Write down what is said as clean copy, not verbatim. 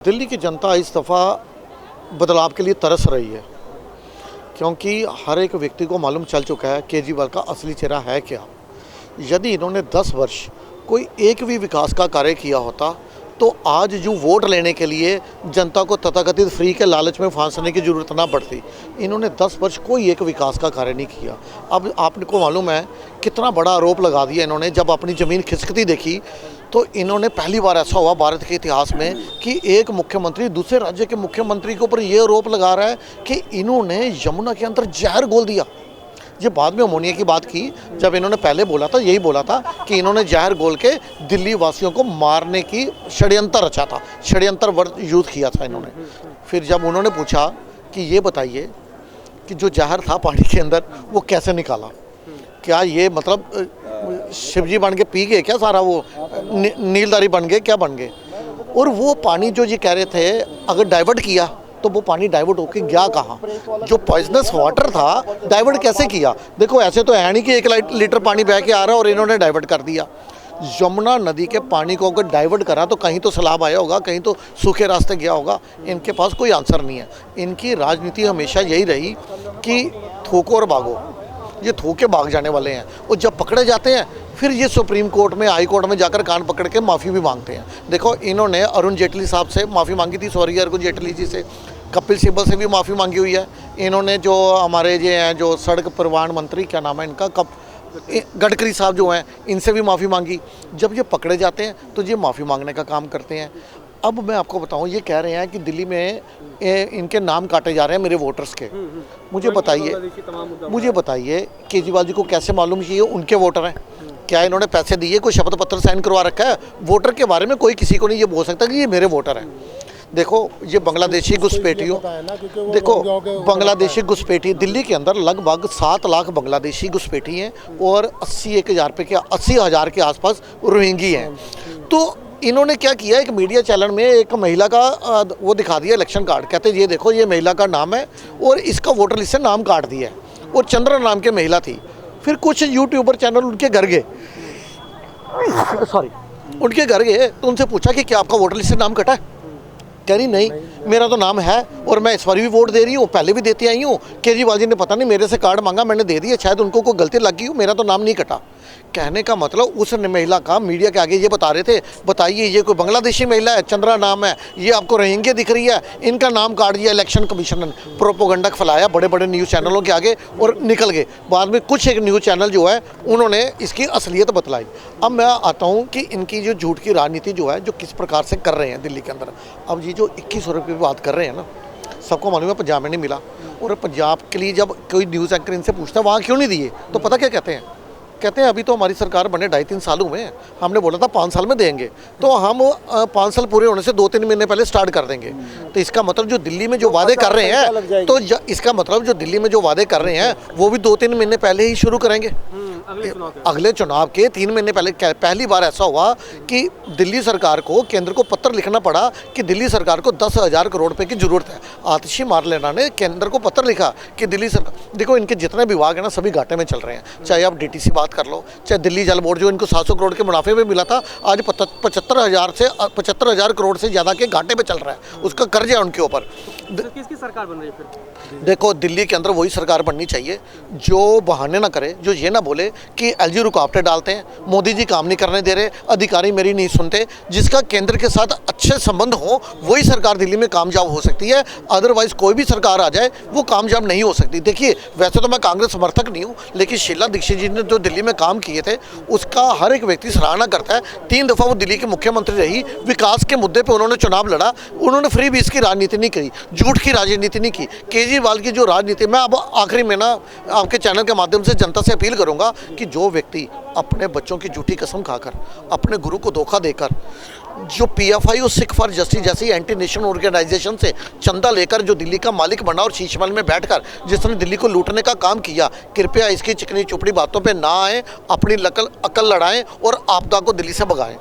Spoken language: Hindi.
दिल्ली की जनता इस दफ़ा बदलाव के लिए तरस रही है, क्योंकि हर एक व्यक्ति को मालूम चल चुका है केजरीवाल का असली चेहरा है क्या। यदि इन्होंने 10 वर्ष कोई एक भी विकास का कार्य किया होता तो आज जो वोट लेने के लिए जनता को तथाकथित फ्री के लालच में फांसने की ज़रूरत ना पड़ती। इन्होंने 10 वर्ष कोई एक विकास का कार्य नहीं किया। अब आपको मालूम है कितना बड़ा आरोप लगा दिया इन्होंने। जब अपनी ज़मीन खिसकती देखी तो इन्होंने पहली बार ऐसा हुआ भारत के इतिहास में कि एक मुख्यमंत्री दूसरे राज्य के मुख्यमंत्री के ऊपर ये आरोप लगा रहा है कि इन्होंने यमुना के अंदर जहर घोल दिया। ये बाद में अमोनिया की बात की, जब इन्होंने पहले बोला था यही बोला था कि इन्होंने जहर घोल के दिल्ली वासियों को मारने की षड्यंत्र रचा था, षड्यंत्र वर्ड यूज़ किया था इन्होंने। फिर जब उन्होंने पूछा कि ये बताइए कि जो जहर था पानी के अंदर वो कैसे निकाला, क्या ये मतलब शिवजी बन के पी गए क्या सारा, वो नीलधारी बन गए क्या बन गए। और वो पानी जो ये कह रहे थे अगर डाइवर्ट किया तो वो पानी डाइवर्ट होके गया कहाँ। जो पॉइजनस वाटर था डाइवर्ट कैसे किया। देखो ऐसे तो है नहीं कि 1 लीटर पानी बह के आ रहा है और इन्होंने डाइवर्ट कर दिया। यमुना नदी के पानी को अगर डाइवर्ट करा तो कहीं तो सैलाब आया होगा, कहीं तो सूखे रास्ते गया होगा। इनके पास कोई आंसर नहीं है। इनकी राजनीति हमेशा यही रही कि थूको और भागो। ये थूके भाग जाने वाले हैं और जब पकड़े जाते हैं फिर ये सुप्रीम कोर्ट में, हाई कोर्ट में जाकर कान पकड़ के माफ़ी भी मांगते हैं। देखो इन्होंने अरुण जेटली साहब से माफ़ी मांगी थी, सॉरी अरुण जेटली जी से, कपिल सिब्बल से भी माफ़ी मांगी हुई है। इन्होंने जो हमारे ये हैं जो सड़क परिवहन मंत्री, क्या नाम है इनका, गडकरी साहब जो हैं, इनसे भी माफ़ी मांगी। जब ये पकड़े जाते हैं तो ये माफ़ी मांगने का काम करते हैं। अब मैं आपको बताऊं, ये कह रहे हैं कि दिल्ली में इनके नाम काटे जा रहे हैं मेरे वोटर्स के। मुझे बताइए केजरीवाल जी को कैसे मालूम कि ये उनके वोटर हैं? क्या इन्होंने पैसे दिए, कोई शपथ पत्र साइन करवा रखा है? वोटर के बारे में कोई किसी को नहीं ये बोल सकता कि ये मेरे वोटर हैं। देखो ये बांग्लादेशी घुसपैठियों, देखो बांग्लादेशी घुसपैठी दिल्ली के अंदर लगभग 7 लाख बांग्लादेशी घुसपैठी हैं और 80,000 के आसपास रोहिंगी हैं। तो इन्होंने क्या किया, एक मीडिया चैनल में एक महिला का वो दिखा दिया इलेक्शन कार्ड, कहते ये देखो ये महिला का नाम है और इसका वोटर लिस्ट से नाम काट दिया है और चंद्रा नाम की महिला थी। फिर कुछ यूट्यूबर चैनल उनके घर गए, उनके घर गए तो उनसे पूछा कि क्या आपका वोटर लिस्ट से नाम कटा है? कह रही नहीं, मेरा तो नाम है और मैं इस बार भी वोट दे रही हूँ, पहले भी देती आई हूँ। केजरीवाल जी ने पता नहीं मेरे से कार्ड मांगा, मैंने दे दिया, शायद उनको कोई गलती लग गई हो, मेरा तो नाम नहीं कटा। कहने का मतलब उस महिला का मीडिया के आगे ये बता रहे थे, बताइए ये कोई बांग्लादेशी महिला है, चंद्रा नाम है, ये आपको रोहिंग्या दिख रही है, इनका नाम काट दिया इलेक्शन कमीशन ने। प्रोपोगंडा फैलाया बड़े बड़े न्यूज़ चैनलों के आगे और निकल गए। बाद में कुछ एक न्यूज़ चैनल जो है उन्होंने इसकी असलियत बतलाई। अब मैं आता हूँ कि इनकी जो झूठ की राजनीति जो है जो किस प्रकार से कर रहे हैं दिल्ली के अंदर। अब ये जो 2100 रुपये की बात कर रहे हैं ना, सबको मालूम है पंजाब में नहीं मिला। और पंजाब के लिए जब कोई न्यूज़ एंकर इनसे पूछता है वहाँ क्यों नहीं दिए, तो पता क्या कहते हैं, कहते हैं अभी तो हमारी सरकार बने 2.5-3 सालों में, हमने बोला था 5 साल में देंगे, तो हम 5 साल पूरे होने से 2-3 महीने पहले स्टार्ट कर देंगे। तो इसका मतलब जो दिल्ली में जो वादे कर रहे हैं, तो इसका मतलब जो दिल्ली में जो वादे कर रहे हैं वो भी 2-3 महीने पहले ही शुरू करेंगे। अगले चुनाव के 3 महीने पहले पहली बार ऐसा हुआ कि दिल्ली सरकार को, केंद्र को पत्र लिखना पड़ा कि दिल्ली सरकार को 10,000 करोड़ रुपए की जरूरत है। आतिशी मारलेना ने केंद्र को पत्र लिखा कि दिल्ली सरकार, देखो इनके जितने विभाग हैं ना सभी घाटे में चल रहे हैं। चाहे आप डीटीसी बात कर लो, चाहे दिल्ली जल बोर्ड जो इनको 700 करोड़ के मुनाफे में मिला था, आज 75,000 करोड़ से ज़्यादा के घाटे पे चल रहा है, उसका कर्ज है उनके ऊपर। किसकी सरकार बन रही है फिर? देखो दिल्ली के अंदर वही सरकार बननी चाहिए जो बहाने ना करे, जो ये ना बोले कि एलजी रुकावटें डालते हैं, मोदी जी काम नहीं करने दे रहे, अधिकारी मेरी नहीं सुनते। जिसका केंद्र के साथ अच्छे संबंध हो वही सरकार दिल्ली में कामयाब हो सकती है, अदरवाइज कोई भी सरकार आ जाए वो कामयाब नहीं हो सकती। देखिए वैसे तो मैं कांग्रेस समर्थक नहीं हूँ, लेकिन शीला दीक्षित जी ने जो दिल्ली में काम किए थे उसका हर एक व्यक्ति सराहना करता है। 3 दफ़ा वो दिल्ली के मुख्यमंत्री रही, विकास के मुद्दे पर उन्होंने चुनाव लड़ा, उन्होंने फ्री बीस की राजनीति नहीं करी, झूठ की राजनीति नहीं की। केजरीवाल की जो राजनीति, मैं अब आखिरी में ना आपके चैनल के माध्यम से जनता से अपील करूंगा कि जो व्यक्ति अपने बच्चों की झूठी कसम खाकर, अपने गुरु को धोखा देकर, जो पीएफआई और सिख फॉर जस्टिस जैसी एंटी नेशन ऑर्गेनाइजेशन से चंदा लेकर जो दिल्ली का मालिक बना और शीश महल में बैठकर जिसने दिल्ली को लूटने का काम किया, कृपया इसकी चिकनी चुपड़ी बातों पे ना आए, अपनी अकल लड़ाएं और आपदा को दिल्ली से भगाएं।